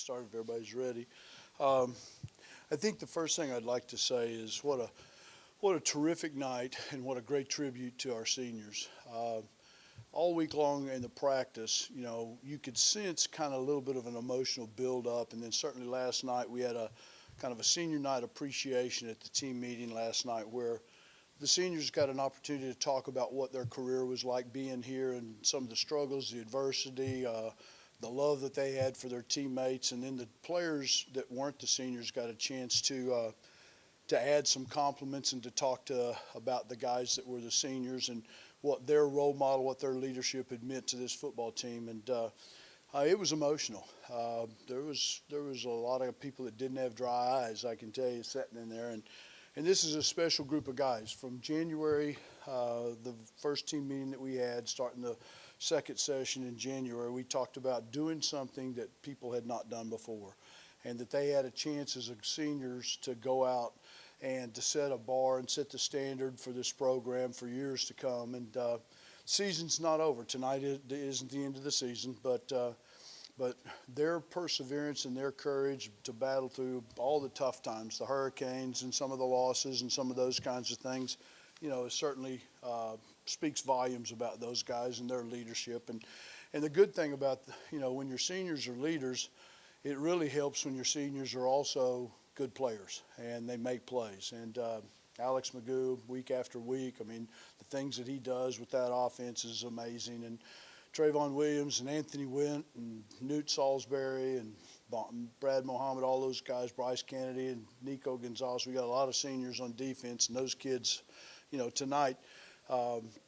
started if everybody's ready. Um, I think the first thing I'd like to say is what a terrific night and what a great tribute to our seniors. All week long in the practice, you could sense kind of a little bit of an emotional build-up, and then certainly last night we had a kind of a senior night appreciation at the team meeting last night where the seniors got an opportunity to talk about what their career was like being here and some of the struggles, the adversity, the love that they had for their teammates, and then the players that weren't the seniors got a chance to add some compliments and to talk about the guys that were the seniors and what their role model, what their leadership had meant to this football team. And it was emotional. There was a lot of people that didn't have dry eyes, I can tell you, sitting in there. And this is a special group of guys. From January, the first team meeting that we had, starting the second session in January, we talked about doing something that people had not done before, and that they had a chance as seniors to go out and to set a bar and set the standard for this program for years to come. And season's not over. Tonight isn't the end of the season, but their perseverance and their courage to battle through all the tough times, the hurricanes and some of the losses and some of those kinds of things, it certainly speaks volumes about those guys and their leadership. And the good thing about, when your seniors are leaders, it really helps when your seniors are also good players and they make plays. And Alex Magoo, week after week, the things that he does with that offense is amazing. And Trayvon Williams and Anthony Went and Newt Salisbury and Brad Mohammed, all those guys, Bryce Kennedy and Nico Gonzalez. We got a lot of seniors on defense, and those kids, tonight,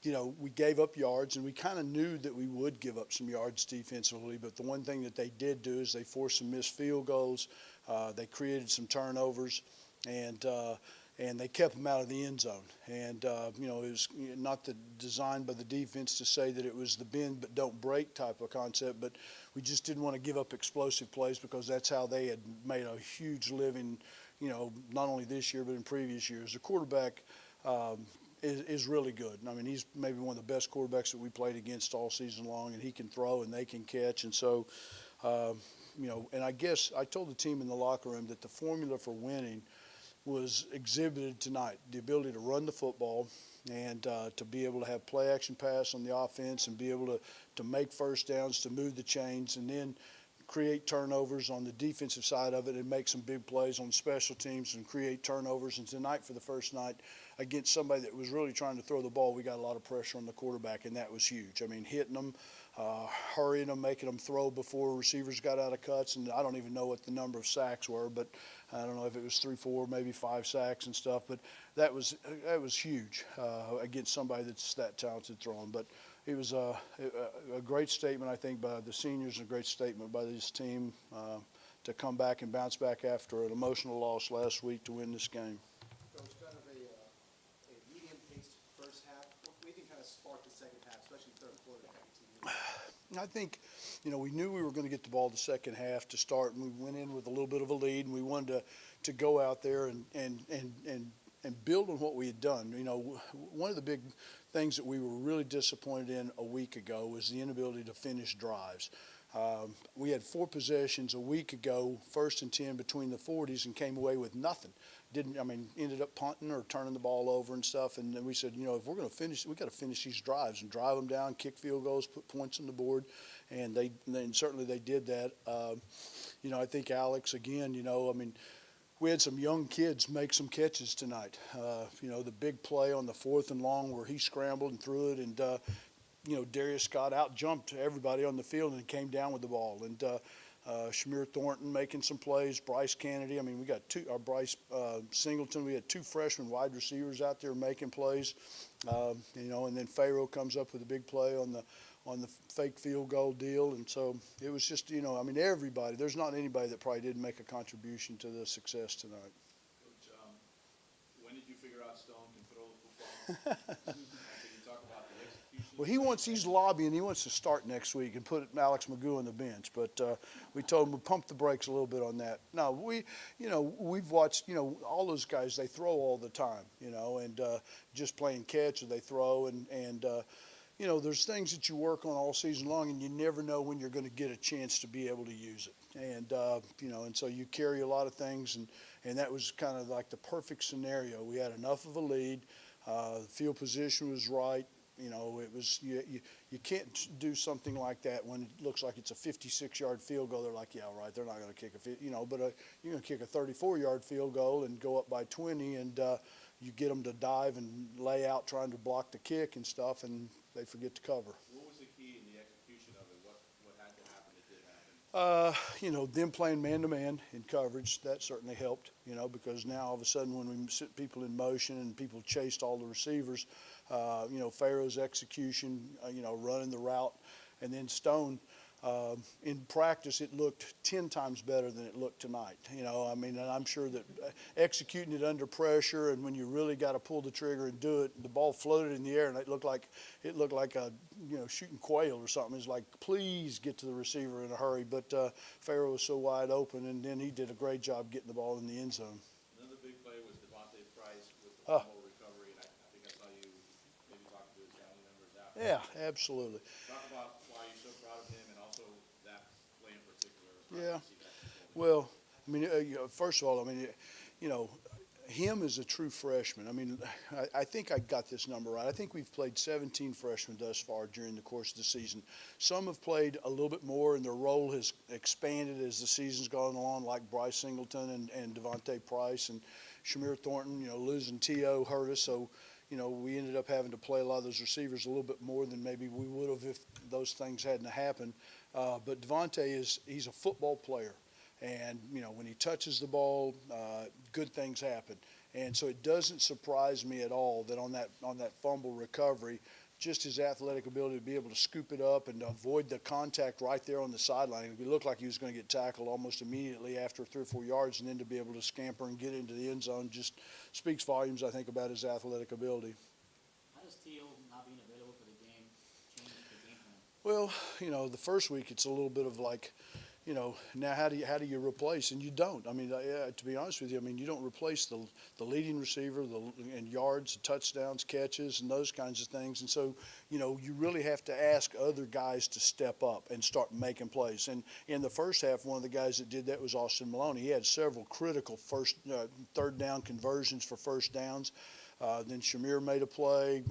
we gave up yards, and we kind of knew that we would give up some yards defensively. But the one thing that they did do is they forced some missed field goals. They created some turnovers, and they kept them out of the end zone. And, it was not designed by the defense to say that it was the bend but don't break type of concept, but we just didn't want to give up explosive plays because that's how they had made a huge living, not only this year but in previous years. The quarterback is really good. He's maybe one of the best quarterbacks that we played against all season long, and he can throw and they can catch. And so, and I guess I told the team in the locker room that the formula for winning was exhibited tonight. The ability to run the football and to be able to have play action pass on the offense and be able to make first downs, to move the chains, and then create turnovers on the defensive side of it and make some big plays on special teams and create turnovers. And tonight, for the first night, against somebody that was really trying to throw the ball, we got a lot of pressure on the quarterback, and that was huge. Hitting them, hurrying them, making them throw before receivers got out of cuts. And I don't even know what the number of sacks were, but I don't know if it was 3, 4, maybe 5 sacks and stuff. But that was huge against somebody that's that talented throwing. But it was a great statement, I think, by the seniors, and a great statement by this team to come back and bounce back after an emotional loss last week to win this game. So it's kind of a medium-paced first half. What do you think kind of sparked the second half, especially third quarter? I think, we knew we were going to get the ball the second half to start, and we went in with a little bit of a lead, and we wanted to go out there and build on what we had done. One of the big things that we were really disappointed in a week ago was the inability to finish drives. We had 4 possessions a week ago, 1st and 10 between the 40s, and came away with nothing. Ended up punting or turning the ball over and stuff. And then we said, if we're going to finish, we got to finish these drives and drive them down, kick field goals, put points on the board. And certainly they did that. I think Alex, again, we had some young kids make some catches tonight. The big play on the 4th and long where he scrambled and threw it, and Darius Scott out-jumped everybody on the field and came down with the ball. And Shamir Thornton making some plays, Bryce Kennedy. We got Bryce Singleton. We had 2 freshman wide receivers out there making plays. And then Pharaoh comes up with a big play on the fake field goal deal. And so it was just, everybody. There's not anybody that probably didn't make a contribution to the success tonight. Coach, when did you figure out Stone can throw the football? Can you talk about the execution? Well, he's lobbying. He wants to start next week and put Alex Magoo on the bench. But we told him we'll pump the brakes a little bit on that. No, we've watched, all those guys, they throw all the time, and just playing catch or they throw. And there's things that you work on all season long, and you never know when you're going to get a chance to be able to use it. And, and so you carry a lot of things, and that was kind of like the perfect scenario. We had enough of a lead. The field position was right. It was you can't do something like that when it looks like it's a 56-yard field goal. They're like, yeah, right, they're not going to kick but you're going to kick a 34-yard field goal and go up by 20, and you get them to dive and lay out trying to block the kick and stuff, and they forget to cover. What was the key in the execution of it? What had to happen that did happen? Them playing man-to-man in coverage, that certainly helped, because now all of a sudden when we sit people in motion and people chased all the receivers, Pharaoh's execution, running the route, and then Stone, in practice it looked 10 times better than it looked tonight. And I'm sure that executing it under pressure and when you really got to pull the trigger and do it, the ball floated in the air and it looked like a shooting quail or something. It's like, please get to the receiver in a hurry. But Pharaoh was so wide open, and then he did a great job getting the ball in the end zone. Another big play was Devontae Price with the fumble recovery, and I think I saw you maybe talking to his family members after. Yeah, absolutely. Talk about why you're so proud of him and also that play in particular. Yeah. Well, first of all, him as a true freshman. I think I got this number right. I think we've played 17 freshmen thus far during the course of the season. Some have played a little bit more, and their role has expanded as the season's gone along, like Bryce Singleton and Devontae Price and Shamir Thornton. Losing T.O. hurt us, so we ended up having to play a lot of those receivers a little bit more than maybe we would have if those things hadn't happened. But Devontae he's a football player. And, when he touches the ball, good things happen. And so it doesn't surprise me at all that on that fumble recovery, just his athletic ability to be able to scoop it up and avoid the contact right there on the sideline. It looked like he was going to get tackled almost immediately after 3 or 4 yards, and then to be able to scamper and get into the end zone just speaks volumes, I think, about his athletic ability. How does T.O. not being available for the game change the game plan? Well, the first week it's a little bit of like, now how do you replace? And you don't. To be honest with you, you don't replace the leading receiver and yards, touchdowns, catches, and those kinds of things. And so, you really have to ask other guys to step up and start making plays. And in the first half, one of the guys that did that was Austin Maloney. He had several critical third down conversions for first downs. Then Shamir made a play.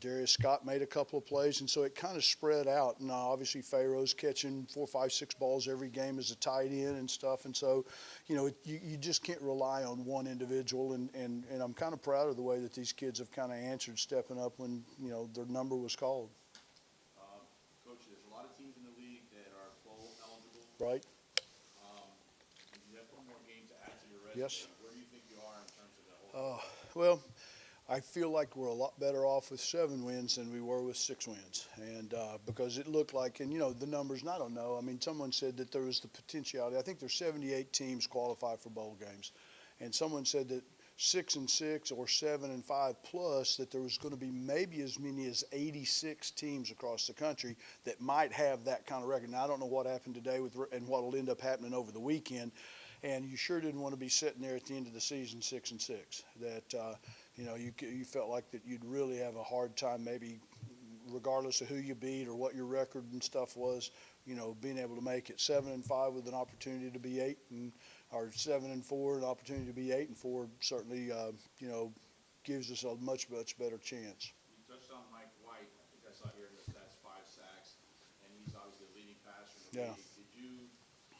Darius Scott made a couple of plays, and so it kind of spread out. And obviously Pharaoh's catching 4, 5, 6 balls every game as a tight end and stuff. And so, you just can't rely on one individual. And I'm kind of proud of the way that these kids have kind of answered, stepping up when their number was called. Coach, there's a lot of teams in the league that are bowl eligible. Right. You have one more game to add to your resume. Yes. Where do you think you are in terms of the whole? Well, I feel like we're a lot better off with 7 wins than we were with 6 wins. And because it looked like, and the numbers, and I don't know, someone said that there was the potentiality. I think there's 78 teams qualify for bowl games. And someone said that 6-6 or 7-5 plus, that there was going to be maybe as many as 86 teams across the country that might have that kind of record. Now, I don't know what happened today and what will end up happening over the weekend. And you sure didn't want to be sitting there at the end of the season 6-6. That you felt like that you'd really have a hard time, maybe regardless of who you beat or what your record and stuff was, being able to make it 7-5 with an opportunity to be 8 or 7-4, an opportunity to be 8-4 certainly gives us a much better chance. You touched on Mike White. I think I saw here in the stats 5 sacks, and he's obviously the leading passer in the league.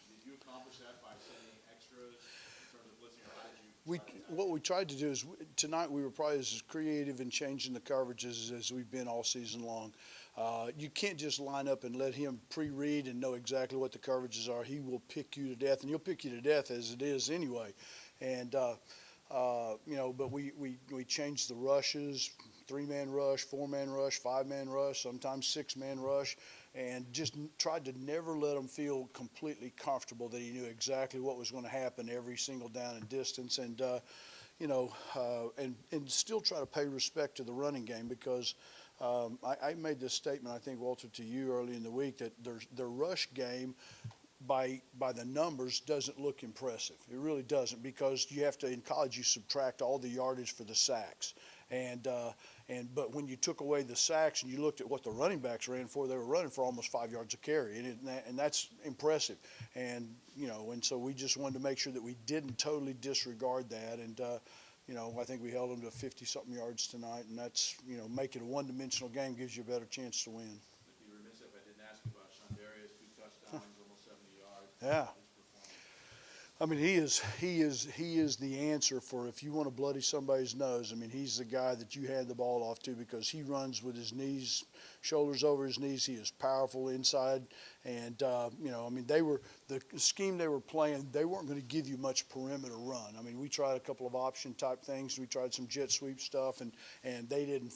Did you accomplish that by sending extras in terms of blitzing, or how did you? What we tried to do is tonight we were probably as creative in changing the coverages as we've been all season long. You can't just line up and let him pre-read and know exactly what the coverages are. He will pick you to death, and he'll pick you to death as it is anyway. And but we changed the rushes, 3-man rush, 4-man rush, 5-man rush, sometimes 6-man rush, and just tried to never let him feel completely comfortable that he knew exactly what was going to happen every single down and distance. And and still try to pay respect to the running game, because I made this statement, I think, Walter, to you early in the week, that their rush game by the numbers doesn't look impressive. It really doesn't, because you have to, in college, you subtract all the yardage for the sacks. But when you took away the sacks and you looked at what the running backs ran for, they were running for almost 5 yards a carry, and that's impressive. And so we just wanted to make sure that we didn't totally disregard that. And I think we held them to 50-something yards tonight, and that's make it a one-dimensional game gives you a better chance to win. I'd be remiss if I didn't ask you about Shondarius, 2 touchdowns, almost 70 yards. Yeah. His performance. I mean, he is the answer for if you want to bloody somebody's nose. I mean, he's the guy that you hand the ball off to because he runs with his knees, shoulders over his knees. He is powerful inside, and I mean, the scheme they were playing. They weren't going to give you much perimeter run. I mean, we tried a couple of option type things. We tried some jet sweep stuff, and they didn't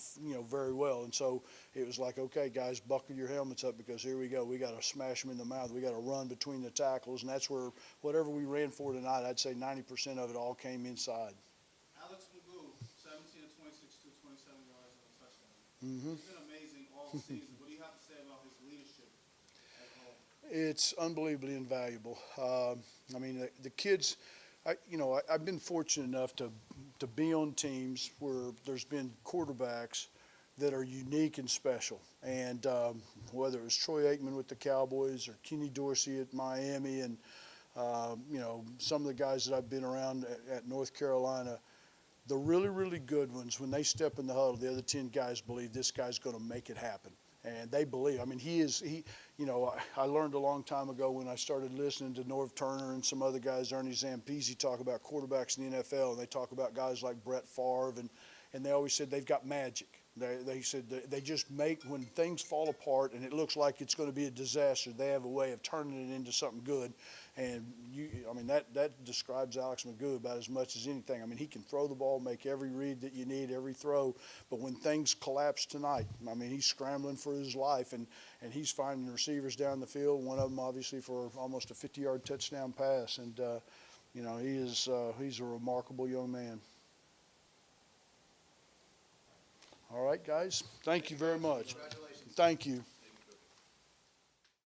very well. And so it was like, okay, guys, buckle your helmets up because here we go. We got to smash them in the mouth. We got to run between the tackles, and that's where whatever we ran for tonight, I'd say 90% of it all came inside. Alex Magoo, 17 of 26, 227 yards and a touchdown. Mm-hmm. He's been amazing all season. What do you have to say about his leadership at home? It's unbelievably invaluable. I mean, the kids, I've been fortunate enough to be on teams where there's been quarterbacks that are unique and special. And whether it was Troy Aikman with the Cowboys or Kenny Dorsey at Miami and some of the guys that I've been around at North Carolina, the really, really good ones, when they step in the huddle, the other 10 guys believe this guy's going to make it happen. And they believe. I mean, I learned a long time ago when I started listening to Norv Turner and some other guys, Ernie Zampese, talk about quarterbacks in the NFL, and they talk about guys like Brett Favre, and they always said they've got magic. They said they just make, when things fall apart and it looks like it's going to be a disaster, they have a way of turning it into something good. And that describes Alex Magoo about as much as anything. I mean, he can throw the ball, make every read that you need, every throw. But when things collapse tonight, I mean, he's scrambling for his life, and he's finding receivers down the field. One of them, obviously, for almost a 50-yard touchdown pass. And he's a remarkable young man. All right, guys. Thank you very much. Congratulations. Thank you.